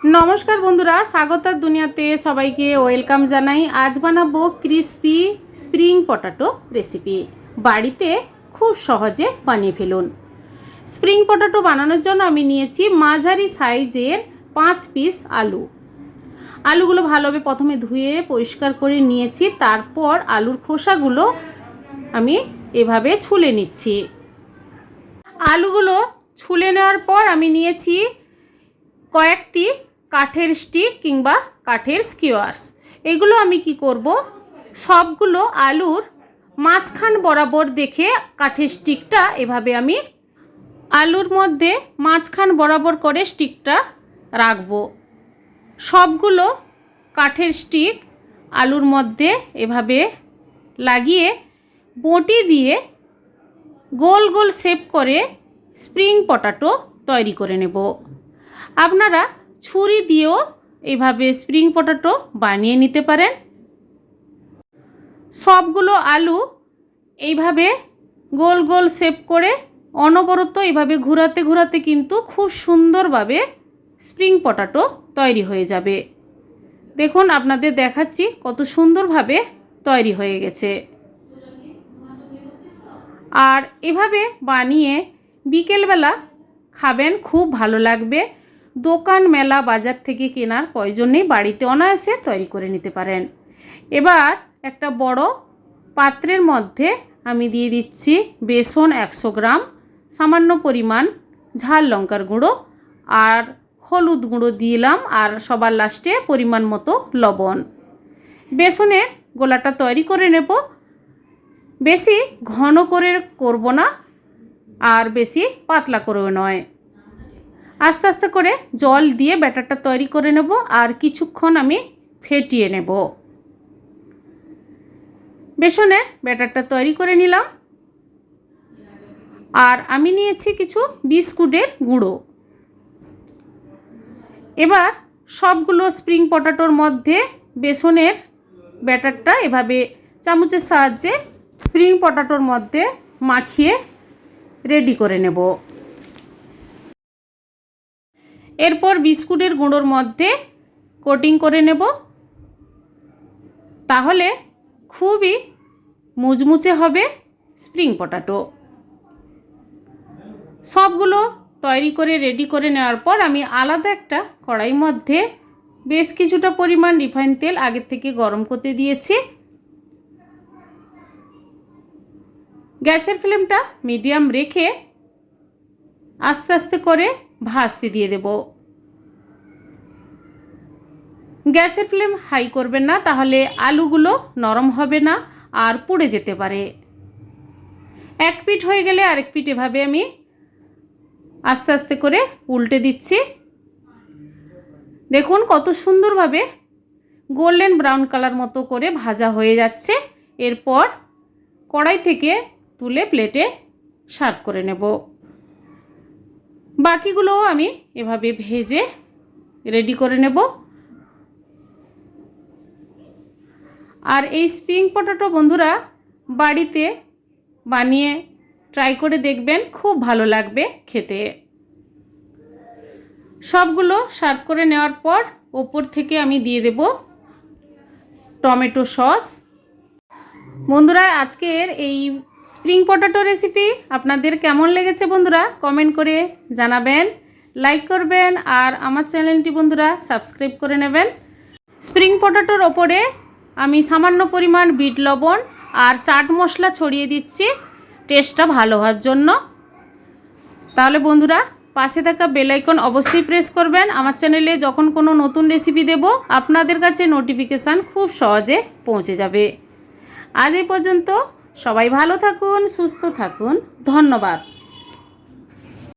नमस्कार बंधुरा स्वागतर दुनियाते सबाइके वेलकाम जानाई। आज बानाबो क्रिस्पी स्प्रिंग पटाटो रेसिपि। बाड़ीते खूब सहजे बानिये फेलुन। स्प्रिंग पटाटो बानानोर जोन्नो आमि नियेछि माझारि साइजेर 5 पिस आलू। आलूगुलो भालोभाबे प्रथमे धुए परिष्कार करे नियेछि। तारपर आलुर खोसागुलो आमि एभाबे छुले निচ্ছি। आलूगुलो छुले नेওয়ার পর आमि नियेछि কয়েকটি কাঠের স্টিক কিংবা কাঠের স্কিওয়ার্স। এগুলো আমি কি করব, সবগুলো আলুর মাঝখান বরাবর দেখে কাঠের স্টিকটা এভাবে আমি আলুর মধ্যে মাঝখান বরাবর করে স্টিকটা রাখব। সবগুলো কাঠের স্টিক আলুর মধ্যে এভাবে লাগিয়ে বটি দিয়ে গোল গোল শেপ করে স্প্রিং পটাটো তৈরি করে নেব। আপনারা ছুরি দিয়েও এইভাবে স্প্রিং পটাটো বানিয়ে নিতে পারেন। সবগুলো আলু এইভাবে গোল গোল শেপ করে অনবরত এইভাবে ঘোরাতে ঘোরাতে কিন্তু খুব সুন্দরভাবে স্প্রিং পটাটো তৈরি হয়ে যাবে। দেখুন আপনাদের দেখাচ্ছি কত সুন্দরভাবে তৈরি হয়ে গেছে। আর এভাবে বানিয়ে বিকেলবেলা খাবেন, খুব ভালো লাগবে। দোকান মেলা বাজার থেকে কেনার প্রয়োজন নেই, বাড়িতে অনায়াসে তৈরি করে নিতে পারেন। এবার একটা বড় পাত্রের মধ্যে আমি দিয়ে দিচ্ছি বেসন 100 গ্রাম, সামান্য পরিমাণ ঝাল লঙ্কার গুঁড়ো আর হলুদ গুঁড়ো দিলাম, আর সবার লাস্টে পরিমাণ মতো লবণ। বেসনের গোলাটা তৈরি করে নেব। বেশি ঘন করে করব না আর বেশি পাতলা করেও নয়। আস্তে আস্তে করে জল দিয়ে ব্যাটারটা তৈরি করে নেব আর কিছুক্ষণ আমি ফেটিয়ে নেব। বেসনের ব্যাটারটা তৈরি করে নিলাম। আর আমি নিয়েছি কিছু বিস্কুটের গুঁড়ো। এবার সবগুলো স্প্রিং পটাটোর মধ্যে বেসনের ব্যাটারটা এভাবে চামচের সাহায্যে স্প্রিং পটাটোর মধ্যে মাখিয়ে রেডি করে নেব। এরপর বিস্কুটের গুঁড়োর মধ্যে কোটিং করে নেব। তাহলে খুবই মুচমুচে হবে স্প্রিং পটাটো। সবগুলো তৈরি করে রেডি করে নেওয়ার পর আমি আলাদা একটা কড়াইর মধ্যে বেশ কিছুটা পরিমাণ রিফাইন তেল আগের থেকে গরম করতে দিয়েছি। গ্যাসের ফ্লেমটা মিডিয়াম রেখে আস্তে আস্তে করে ভাজতে দিয়ে দেব। গ্যাসের ফ্লেম হাই করবেন না, তাহলে আলুগুলো নরম হবে না আর পুড়ে যেতে পারে। এক পিঠ হয়ে গেলে আরেক পিঠ এভাবে আমি আস্তে আস্তে করে উল্টে দিচ্ছি। দেখুন কত সুন্দরভাবে গোল্ডেন ব্রাউন কালার মতো করে ভাজা হয়ে যাচ্ছে। এরপর কড়াই থেকে তুলে প্লেটে সার্ভ করে নেব। বাকিগুলোও আমি এভাবে ভেজে রেডি করে নেব। আর এই স্প্রিং পটাটো বন্ধুরা বাড়িতে বানিয়ে ট্রাই করে দেখবেন, খুব ভালো লাগবে খেতে। সবগুলো সার্ভ করে নেওয়ার পর ওপর থেকে আমি দিয়ে দেব টমেটো সস। বন্ধুরা আজকের এই স্প্রিং পটাটো রেসিপি আপনাদের কেমন লেগেছে বন্ধুরা কমেন্ট করে জানাবেন, লাইক করবেন আর আমার চ্যানেলটি বন্ধুরা সাবস্ক্রাইব করে নেবেন। স্প্রিং পটাটোর ওপরে আমি সামান্য পরিমাণ বিট লবণ আর চাট মশলা ছড়িয়ে দিচ্ছি টেস্টটা ভালো হওয়ার জন্য। তাহলে বন্ধুরা পাশে থাকা বেল আইকন অবশ্যই প্রেস করবেন। আমার চ্যানেলে যখন কোনো নতুন রেসিপি দেব আপনাদের কাছে নোটিফিকেশান খুব সহজে পৌঁছে যাবে। আজ এই পর্যন্ত, সবাই ভালো থাকুন, সুস্থ থাকুন, ধন্যবাদ।